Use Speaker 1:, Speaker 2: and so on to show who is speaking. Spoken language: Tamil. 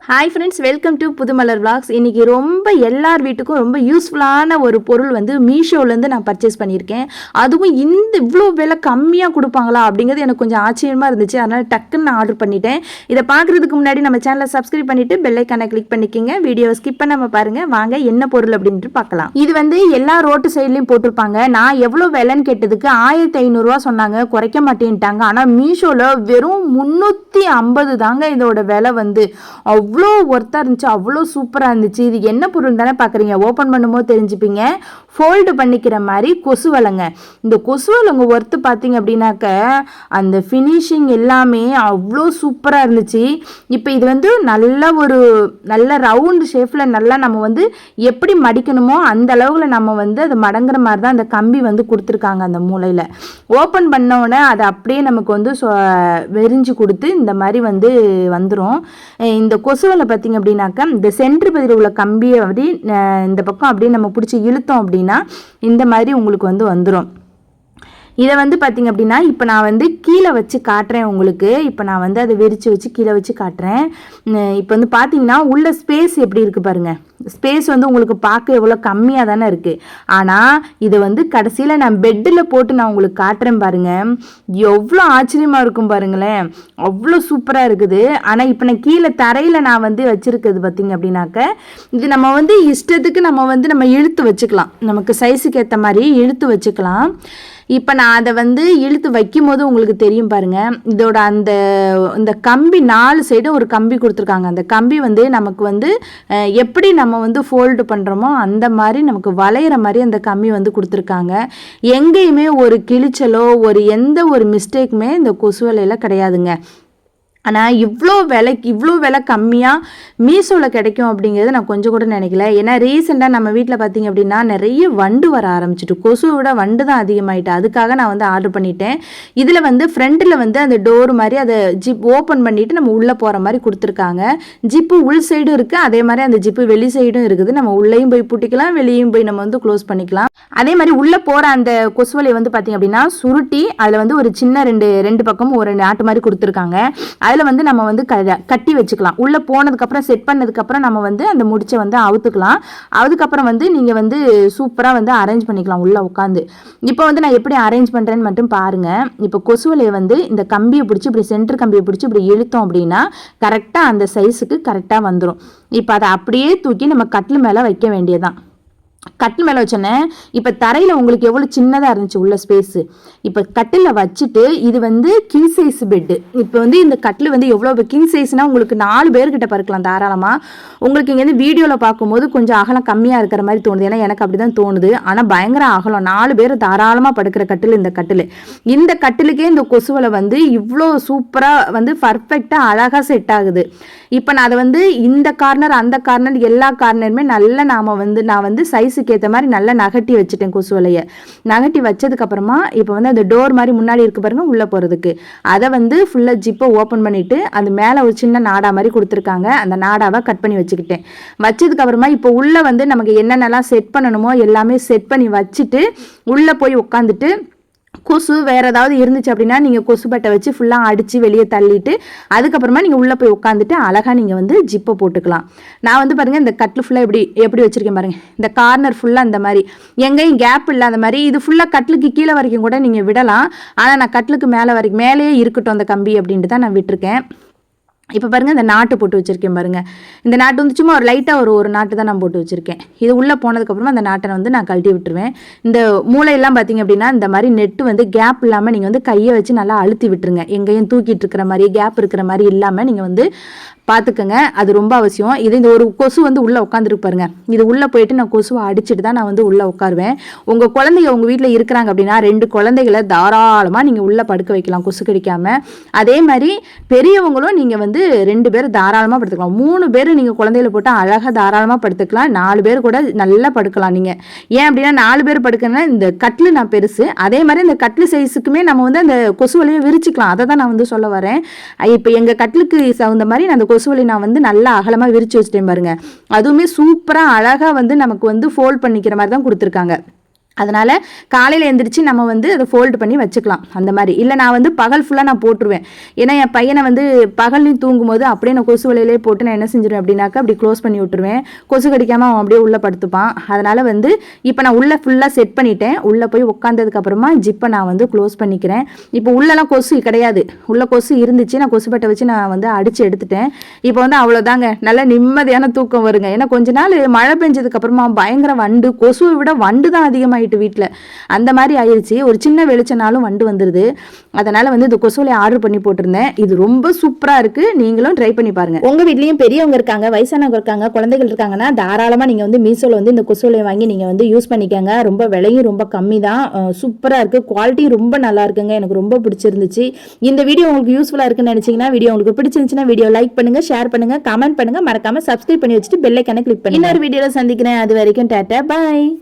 Speaker 1: Hi friends, welcome to Pudhumalar vlogs. இன்றைக்கி ரொம்ப எல்லார் வீட்டுக்கும் ரொம்ப யூஸ்ஃபுல்லான ஒரு பொருள் வந்து மீஷோலேருந்து நான் பர்ச்சேஸ் பண்ணியிருக்கேன். அதுவும் இவ்வளோ விலை கம்மியாக கொடுப்பாங்களா அப்படிங்கிறது எனக்கு கொஞ்சம் ஆச்சரியமாக இருந்துச்சு. அதனால் டக்குன்னு நான் ஆர்டர் பண்ணிட்டேன். இதை பார்க்குறதுக்கு முன்னாடி நம்ம சேனலை சப்ஸ்கிரைப் பண்ணிவிட்டு பெல்லைக்கானை கிளிக் பண்ணிக்கோங்க. வீடியோவை ஸ்கிப் பண்ணாமல் பாருங்கள். வாங்க என்ன பொருள் அப்படின்ட்டு பார்க்கலாம். இது வந்து எல்லா ரோட்டு சைட்லேயும் போட்டிருப்பாங்க. நான் எவ்வளோ விலைன்னு கேட்டதுக்கு 1500 சொன்னாங்க, குறைக்க மாட்டேன்ட்டாங்க. ஆனால் மீஷோவில் வெறும் 350 தாங்க இதோட விலை வந்து. அவ்வளோ ஒர்த்தாக இருந்துச்சு, அவ்வளோ சூப்பராக இருந்துச்சு. இது என்ன பொருள் தானே பார்க்குறீங்க, ஓப்பன் பண்ணும்போது தெரிஞ்சுப்பீங்க. ஃபோல்டு பண்ணிக்கிற மாதிரி கொசுவலைங்க. இந்த கொசுவலைங்க ஒர்த்து பார்த்தீங்க அப்படின்னாக்க அந்த ஃபினிஷிங் எல்லாமே அவ்வளோ சூப்பராக இருந்துச்சு. இப்போ இது வந்து நல்ல ரவுண்டு ஷேப்பில் நல்லா நம்ம வந்து எப்படி மடிக்கணுமோ அந்த அளவில் நம்ம வந்து அது மடங்குற மாதிரி தான் அந்த கம்பி வந்து கொடுத்துருக்காங்க. அந்த மூலையில் ஓப்பன் பண்ணோடனே அது அப்படியே நமக்கு வந்து வெறிஞ்சு கொடுத்து இந்த மாதிரி வந்து வந்துடும். இந்த கொசுவலை பார்த்திங்க அப்படின்னாக்கா இந்த சென்ட்ரு பகுதியில் உள்ள கம்பியை அப்படி இந்த பக்கம் அப்படியே நம்ம பிடிச்சி இழுத்தோம் அப்படின்னா இந்த மாதிரி உங்களுக்கு வந்து வந்துடும். இதை வந்து பார்த்திங்க அப்படின்னா இப்போ நான் வந்து கீழே வச்சு காட்டுறேன் உங்களுக்கு. இப்போ நான் வந்து அதை விரித்து வச்சு கீழே வச்சு காட்டுறேன். இப்போ வந்து பார்த்தீங்கன்னா உள்ள ஸ்பேஸ் எப்படி இருக்குது பாருங்கள். ஸ்பேஸ் வந்து உங்களுக்கு பார்க்க எவ்வளோ கம்மியாக தானே இருக்குது. ஆனால் இதை வந்து கடைசியில் நான் பெட்டில் போட்டு நான் உங்களுக்கு காட்டுறேன் பாருங்கள். எவ்வளோ ஆச்சரியமாக இருக்கும் பாருங்களேன், அவ்வளோ சூப்பராக இருக்குது. ஆனால் இப்போ நான் கீழே தரையில் நான் வந்து வச்சுருக்கிறது பார்த்திங்க அப்படின்னாக்க இது நம்ம வந்து இஷ்டத்துக்கு நம்ம இழுத்து வச்சுக்கலாம். நமக்கு சைஸுக்கு ஏற்ற மாதிரி இழுத்து வச்சுக்கலாம். இப்போ நான் அதை வந்து இழுத்து வைக்கும் போது உங்களுக்கு தெரியும் பாருங்கள். இதோட இந்த கம்பி 4 சைடும் ஒரு கம்பி கொடுத்துருக்காங்க. அந்த கம்பி வந்து நமக்கு வந்து எப்படி நம்ம வந்து ஃபோல்டு பண்ணுறோமோ அந்த மாதிரி நமக்கு வளையிற மாதிரி அந்த கம்பி வந்து கொடுத்துருக்காங்க. எங்கேயுமே ஒரு கிழிச்சலோ எந்த ஒரு மிஸ்டேக்குமே இந்த கொசுவலையில் கிடையாதுங்க. ஆனால் இவ்வளோ விலை கம்மியாக மீஷோவில் கிடைக்கும் அப்படிங்கிறது நான் கொஞ்சம் கூட நினைக்கல. ஏன்னா ரீசெண்டாக நம்ம வீட்டில் பார்த்திங்க அப்படின்னா நிறைய வண்டு வர ஆரம்பிச்சிட்டு, கொசுவை விட வண்டு தான் அதிகமாகிட்டு. அதுக்காக நான் வந்து ஆர்டர் பண்ணிட்டேன். இதில் வந்து ஃப்ரண்ட்டில் வந்து அந்த டோர் மாதிரி அதை ஜிப் ஓப்பன் பண்ணிவிட்டு நம்ம உள்ளே போகிற மாதிரி கொடுத்துருக்காங்க. ஜிப்பு உள் சைடும் இருக்குது, அதே மாதிரி அந்த ஜிப்பு வெளி சைடும் இருக்குது. நம்ம உள்ளேயும் போய் பூட்டிக்கலாம், வெளியும் போய் நம்ம வந்து க்ளோஸ் பண்ணிக்கலாம். அதே மாதிரி உள்ளே போகிற அந்த கொசுவலை வந்து பார்த்திங்க அப்படின்னா சுருட்டி அதில் வந்து ஒரு சின்ன ரெண்டு பக்கமும் ஒரு நாட்டு மாதிரி கொடுத்துருக்காங்க. அதில் வந்து நம்ம வந்து கட்டி வச்சுக்கலாம். உள்ளே போனதுக்கப்புறம் செட் பண்ணதுக்கப்புறம் நம்ம வந்து அந்த முடிச்சை வந்து அவுத்துக்கலாம். அதுக்கப்புறம் வந்து நீங்கள் வந்து சூப்பராக வந்து அரேஞ்ச் பண்ணிக்கலாம் உள்ளே உட்காந்து. இப்போ வந்து நான் எப்படி அரேஞ்ச் பண்ணுறேன்னு மட்டும் பாருங்கள். இப்போ கொசுவலையை வந்து இந்த கம்பியை பிடிச்சி இப்படி சென்டர் கம்பியை பிடிச்சி இப்படி இழுத்தோம் அப்படின்னா கரெக்டாக அந்த சைஸுக்கு கரெக்டாக வந்துடும். இப்போ அதை அப்படியே தூக்கி நம்ம கட்டில் மேலே வைக்க வேண்டியதான். கட்டில் மேலே வச்சோன்னே இப்போ தரையில் உங்களுக்கு எவ்வளோ சின்னதாக இருந்துச்சு உள்ள ஸ்பேஸு. இப்போ கட்டிலில் வச்சுட்டு இது வந்து கிங் சைஸ் பெட்டு. இப்போ வந்து இந்த கட்டில் வந்து எவ்வளோ கிங் சைஸ்னால் உங்களுக்கு 4 பேர்கிட்ட படுக்கலாம் தாராளமாக. உங்களுக்கு இங்கேருந்து வீடியோவில் பார்க்கும்போது கொஞ்சம் அகலம் கம்மியாக இருக்கிற மாதிரி தோணுது. ஏன்னா எனக்கு அப்படி தான் தோணுது. ஆனால் பயங்கர அகலம், 4 பேர் தாராளமாக படுக்கிற கட்டில் இந்த கட்டிலுக்கே இந்த கொசுவலை வந்து இவ்வளோ சூப்பராக வந்து பர்ஃபெக்டாக அழகாக செட் ஆகுது. இப்போ நான் அதை வந்து இந்த கார்னர் அந்த கார்னர் எல்லா கார்னருமே நல்லா நான் வந்து சைஸுக்கு ஏற்ற மாதிரி நல்லா நகட்டி வச்சுட்டேன். கொசுவலையை நகட்டி வச்சதுக்கப்புறமா இப்போ வந்து அந்த டோர் மாதிரி முன்னாடி இருக்கு பாருங்க உள்ளே போகிறதுக்கு, அதை வந்து ஃபுல்லாக ஜிப்பை ஓப்பன் பண்ணிவிட்டு அது மேலே ஒரு சின்ன நாடா மாதிரி கொடுத்துருக்காங்க. அந்த நாடாவை கட் பண்ணி வச்சுக்கிட்டேன். வச்சதுக்கப்புறமா இப்போ உள்ளே வந்து நமக்கு என்னென்னலாம் செட் பண்ணணுமோ எல்லாமே செட் பண்ணி வச்சுட்டு உள்ளே போய் உட்காந்துட்டு கொசு வேறு ஏதாவது இருந்துச்சு அப்படின்னா நீங்கள் கொசு பட்டை வச்சு ஃபுல்லாக அடித்து வெளியே தள்ளிட்டு அதுக்கப்புறமா நீங்கள் உள்ளே போய் உட்காந்துட்டு அழகாக நீங்கள் வந்து ஜிப்பை போட்டுக்கலாம். நான் வந்து பாருங்கள் இந்த கட்டில் ஃபுல்லாக எப்படி வச்சுருக்கேன் பாருங்கள். இந்த கார்னர் ஃபுல்லாக அந்த மாதிரி எங்கேயும் கேப் இல்லாத மாதிரி இது ஃபுல்லாக கட்டிலுக்கு கீழே வரைக்கும் கூட நீங்கள் விடலாம். ஆனால் நான் கட்டிலுக்கு மேலேயே இருக்கட்டும் அந்த கம்பி அப்படின்ட்டு தான் நான் விட்டுருக்கேன். இப்போ பாருங்கள் இந்த நாட்டு போட்டு வச்சுருக்கேன் பாருங்கள். இந்த நாட்டு வந்து சும்மா ஒரு லைட்டாக ஒரு நாட்டு தான் நான் போட்டு வச்சுருக்கேன். இது உள்ளே போனதுக்கப்புறமா அந்த நாட்டை வந்து நான் கழட்டி விட்டுருவேன். இந்த மூளையெல்லாம் பார்த்திங்க அப்படின்னா இந்த மாதிரி நெட்டு வந்து கேப் இல்லாமல் நீங்கள் வந்து கையை வச்சு நல்லா அழுத்தி விட்டுருங்க. எங்கேயும் தூக்கிட்டு இருக்கிற மாதிரி கேப் இருக்கிற மாதிரி இல்லாமல் நீங்கள் வந்து பார்த்துக்கோங்க. அது ரொம்ப அவசியம். இந்த ஒரு கொசு வந்து உள்ளே உட்காந்துருக்கு பாருங்க. இது உள்ளே போயிட்டு நான் கொசுவை அடிச்சுட்டு தான் நான் வந்து உள்ளே உட்காருவேன். உங்கள் குழந்தைங்க உங்கள் வீட்டில் இருக்கிறாங்க அப்படின்னா 2 குழந்தைகளை தாராளமாக நீங்கள் உள்ளே படுக்க வைக்கலாம் கொசு கடிக்காமல். அதே மாதிரி பெரியவங்களும் நீங்கள் வந்து 2 பேர் தாராளமாக படுத்துக்கலாம். 3 பேர் நீங்கள் குழந்தைகளை போட்டால் அழகாக தாராளமாக படுத்துக்கலாம். 4 பேர் கூட நல்லா படுக்கலாம் நீங்கள். ஏன் அப்படின்னா 4 பேர் படுக்கணும்னா இந்த கட்டில் நான் பெருசு. அதே மாதிரி இந்த கட்டில் சைஸுக்குமே நம்ம வந்து அந்த கொசுவலையை விரிச்சிக்கலாம். அதை தான் நான் வந்து சொல்ல வரேன். இப்போ எங்கள் கட்டிலுக்கு தகுந்த மாதிரி நான் அந்த கொசுவலை நான் வந்து நல்லா அகலமாக விரிச்சு வச்சுட்டேன் பாருங்க. அதுவுமே சூப்பராக அழகாக வந்து நமக்கு வந்து ஃபோல்ட் பண்ணிக்கிற மாதிரி தான் கொடுத்துருக்காங்க. அதனால் காலையில் எழுந்திரிச்சு நம்ம வந்து அதை ஃபோல்டு பண்ணி வச்சுக்கலாம் அந்த மாதிரி. இல்லை நான் வந்து பகல் ஃபுல்லாக நான் போட்டுருவேன். ஏன்னா என் பையனை வந்து பகல்லையும் தூங்கும்போது அப்படியே நான் கொசு வலையிலே போட்டு நான் என்ன செஞ்சிருவேன் அப்படின்னாக்கா அப்படி க்ளோஸ் பண்ணி விட்டுருவேன். கொசு கடிக்காமல் அவன் அப்படியே உள்ளே படுத்துப்பான். அதனால் வந்து இப்போ நான் உள்ளே ஃபுல்லாக செட் பண்ணிட்டேன். உள்ளே போய் உட்காந்ததுக்கப்புறமா ஜிப்பை நான் வந்து க்ளோஸ் பண்ணிக்கிறேன். இப்போ உள்ளெல்லாம் கொசு கிடையாது. உள்ள கொசு இருந்துச்சு, நான் கொசுப்பட்டை வச்சு நான் வந்து அடித்து எடுத்துட்டேன். இப்போ வந்து அவ்வளோதாங்க, நல்ல நிம்மதியான தூக்கம் வருங்க. ஏன்னா கொஞ்ச நாள் மழை பெஞ்சதுக்கப்புறமா பயங்கர வண்டு, கொசுவை விட வண்டு தான் அதிகமாக வீட்டில் அந்த மாதிரி ஆயிடுச்சு. ஒரு சின்ன வெளிச்சனாலும் வண்டு வந்துருது. அதனால வந்து இந்த கொசுவலை ஆர்டர் பண்ணி போட்டிருந்தேன். இது ரொம்ப சூப்பரா இருக்கு. நீங்களும் ட்ரை பண்ணி பாருங்க. உங்க வீட்லயும் பெரியவங்க இருக்காங்க, வயசானவங்க இருக்காங்க, குழந்தைகள் இருக்காங்கன்னா தாராளமா நீங்க வந்து மீஷோல வந்து இந்த கொசுவலை வாங்கி நீங்க வந்து யூஸ் பண்ணிக்கங்க. ரொம்ப விலையும் ரொம்ப கம்மி தான். சூப்பரா இருக்கு. குவாலிட்டி ரொம்ப நல்லா இருக்குங்க. எனக்கு ரொம்ப பிடிச்சிருந்துச்சு. இந்த வீடியோ உங்களுக்கு யூஸ்ஃபுல்லா இருக்குன்னு நினைச்சீங்கன்னா, வீடியோ உங்களுக்கு பிடிச்சிருந்துச்சுன்னா வீடியோ லைக் பண்ணுங்க, ஷேர் பண்ணுங்க, கமெண்ட் பண்ணுங்க, மறக்காம சப்ஸ்கிரைப் பண்ணி வச்சுட்டு பெல் ஐகானை கிளிக் பண்ணுங்க. இன்னொரு வீடியோல சந்திக்கிறேன். அது வரைக்கும் டாடா, பை.